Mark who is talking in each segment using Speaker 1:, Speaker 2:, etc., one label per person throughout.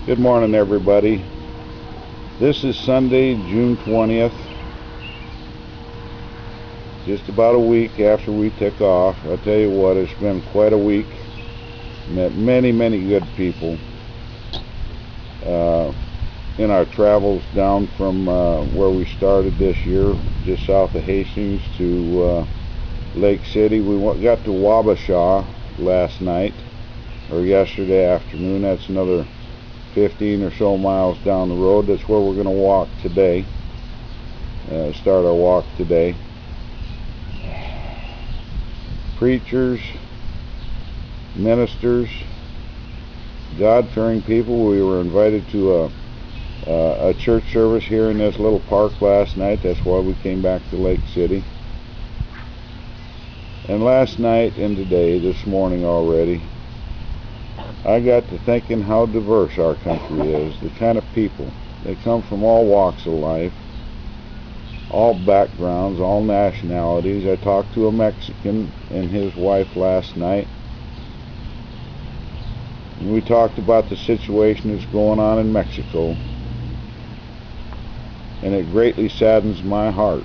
Speaker 1: Good morning, everybody. This is Sunday, June 20th. Just about a week after we took off. I tell you what, it's been quite a week. Met many good people in our travels down from where we started this year, just south of Hastings, to Lake City. We got to Wabasha last night, or yesterday afternoon. That's another 15 or so miles down the road. That's where we're going to walk today, start our walk today. Preachers, ministers, God-fearing people. We were invited to a church service here in this little park last night. That's why we came back to Lake City. And last night and today, this morning already, I got to thinking how diverse our country is, the kind of people. They come from all walks of life, all backgrounds, all nationalities. I talked to a Mexican and his wife last night. And we talked about the situation that's going on in Mexico. And it greatly saddens my heart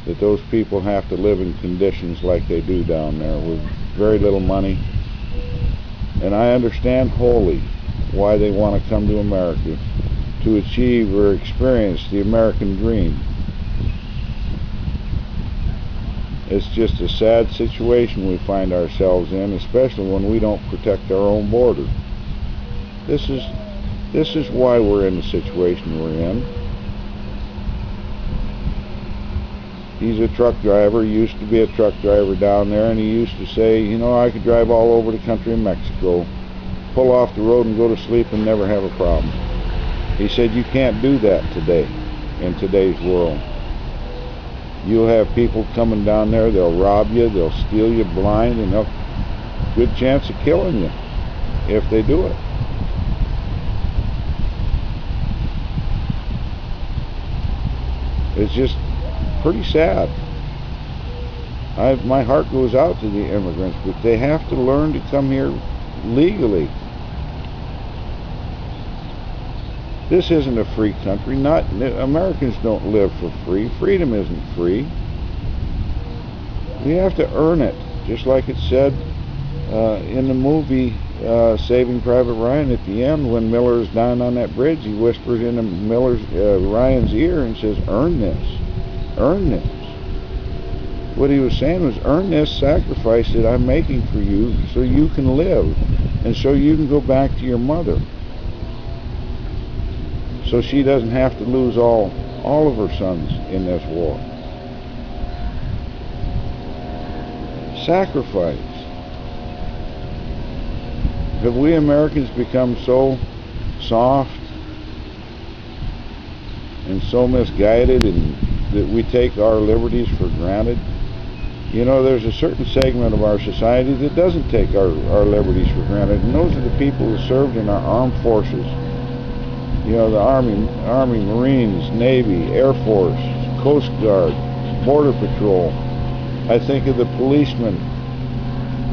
Speaker 1: that those people have to live in conditions like they do down there with very little money. And I understand wholly why they want to come to America, to achieve or experience the American dream. It's just a sad situation we find ourselves in, especially when we don't protect our own border. This is why we're in the situation we're in. He's a truck driver, used to be a truck driver down there, and he used to say, you know, I could drive all over the country in Mexico, pull off the road and go to sleep and never have a problem. He said you can't do that today, in today's world. You'll have people coming down there, they'll rob you, they'll steal you blind, and they'll good chance of killing you if they do it. It's just pretty sad. My heart goes out to the immigrants, but they have to learn to come here legally. This isn't a free country. Americans don't live for free. Freedom isn't free. We have to earn it, just like it said in the movie Saving Private Ryan. At the end, when Miller is down on that bridge, he whispers into Ryan's ear and says, "Earn this. Earn this." What he was saying was, earn this sacrifice that I'm making for you so you can live and so you can go back to your mother, so she doesn't have to lose all of her sons in this war. Sacrifice. Have we Americans become so soft and so misguided and that we take our liberties for granted? You know, there's a certain segment of our society that doesn't take our liberties for granted, and those are the people who served in our armed forces. You know, the Army, Marines, Navy, Air Force, Coast Guard, Border Patrol. I think of the policemen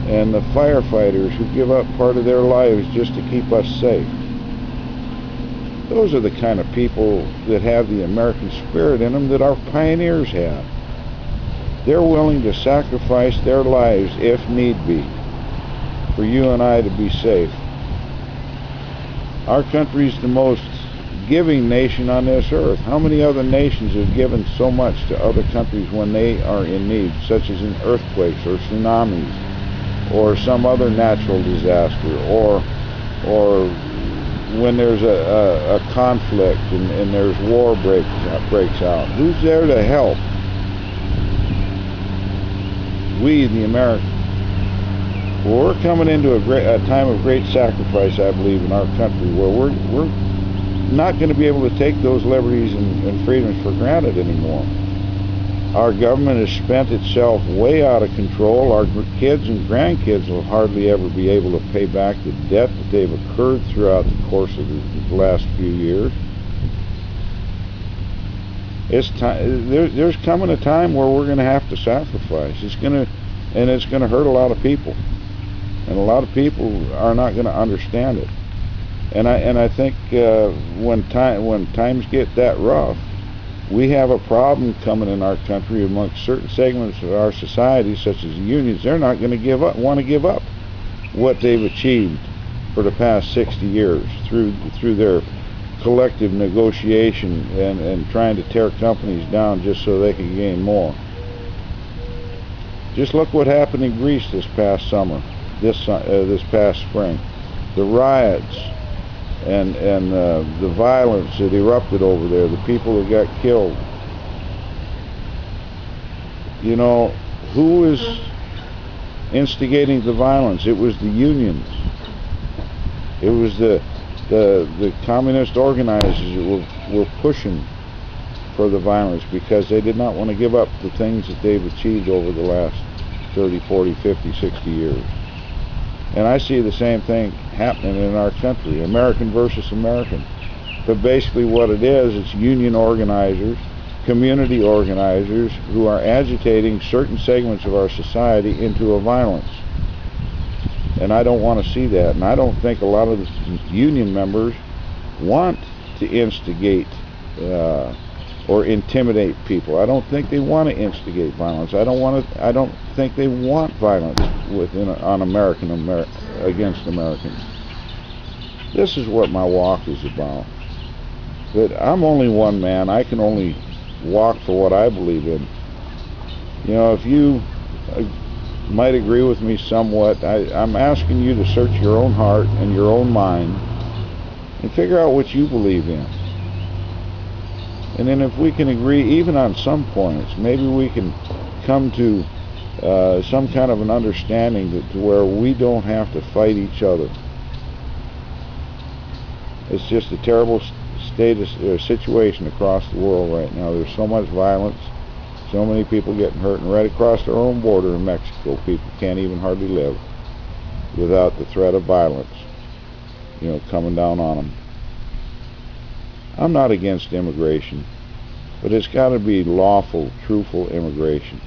Speaker 1: and the firefighters who give up part of their lives just to keep us safe. Those are the kind of people that have the American spirit in them that our pioneers had. They're willing to sacrifice their lives, if need be, for you and I to be safe. Our country's the most giving nation on this earth. How many other nations have given so much to other countries when they are in need, such as in earthquakes or tsunamis or some other natural disaster, or when there's a conflict and there's war breaks out? Who's there to help? We, the Americans. Well, we're coming into a time of great sacrifice, I believe, in our country, where we're not going to be able to take those liberties and freedoms for granted anymore. Our government has spent itself way out of control. Our kids and grandkids will hardly ever be able to pay back the debt that they've incurred throughout the course of the last few years. It's time. There's coming a time where we're going to have to sacrifice. It's going to hurt a lot of people, and a lot of people are not going to understand it. And I think when times get that rough, we have a problem coming in our country amongst certain segments of our society, such as the unions. They're not going to want to give up what they've achieved for the past 60 years through their collective negotiation and trying to tear companies down just so they can gain more. Just look what happened in Greece this past summer, this past spring. The riots and the violence that erupted over there, the people that got killed. You know, who was instigating the violence? It was the unions. It was the communist organizers that were pushing for the violence because they did not want to give up the things that they've achieved over the last 30, 40, 50, 60 years. And I see the same thing happening in our country, American versus American. But basically what it is, it's union organizers, community organizers who are agitating certain segments of our society into a violence. And I don't want to see that. And I don't think a lot of the union members want to instigate or intimidate people. I don't think they want to instigate violence. I don't think they want violence against Americans. This is what my walk is about. But I'm only one man. I can only walk for what I believe in. You know, if you might agree with me somewhat, I'm asking you to search your own heart and your own mind and figure out what you believe in. And then if we can agree even on some points, maybe we can come to some kind of an understanding to where we don't have to fight each other. It's just a terrible situation across the world right now. There's so much violence, so many people getting hurt, and right across our own border in Mexico, people can't even hardly live without the threat of violence, you know, coming down on them. I'm not against immigration, but it's got to be lawful, truthful immigration.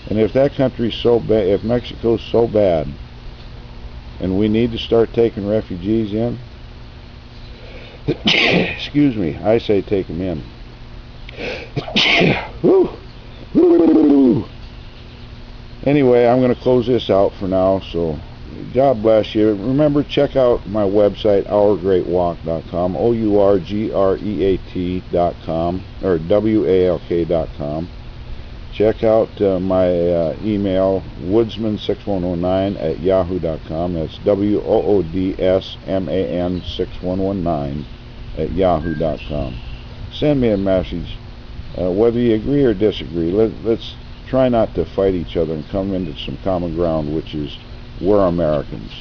Speaker 1: And if that country's so bad, if Mexico's so bad, and we need to start taking refugees in, excuse me, I say take them in. Anyway, I'm going to close this out for now, so God bless you. Remember, check out my website, ourgreatwalk.com, OURGREAT.com, or WALK.com. Check out my email, woodsman6119 @yahoo.com. That's WOODSMAN6119 @yahoo.com. Send me a message, whether you agree or disagree. Let's try not to fight each other and come into some common ground, which is we're Americans.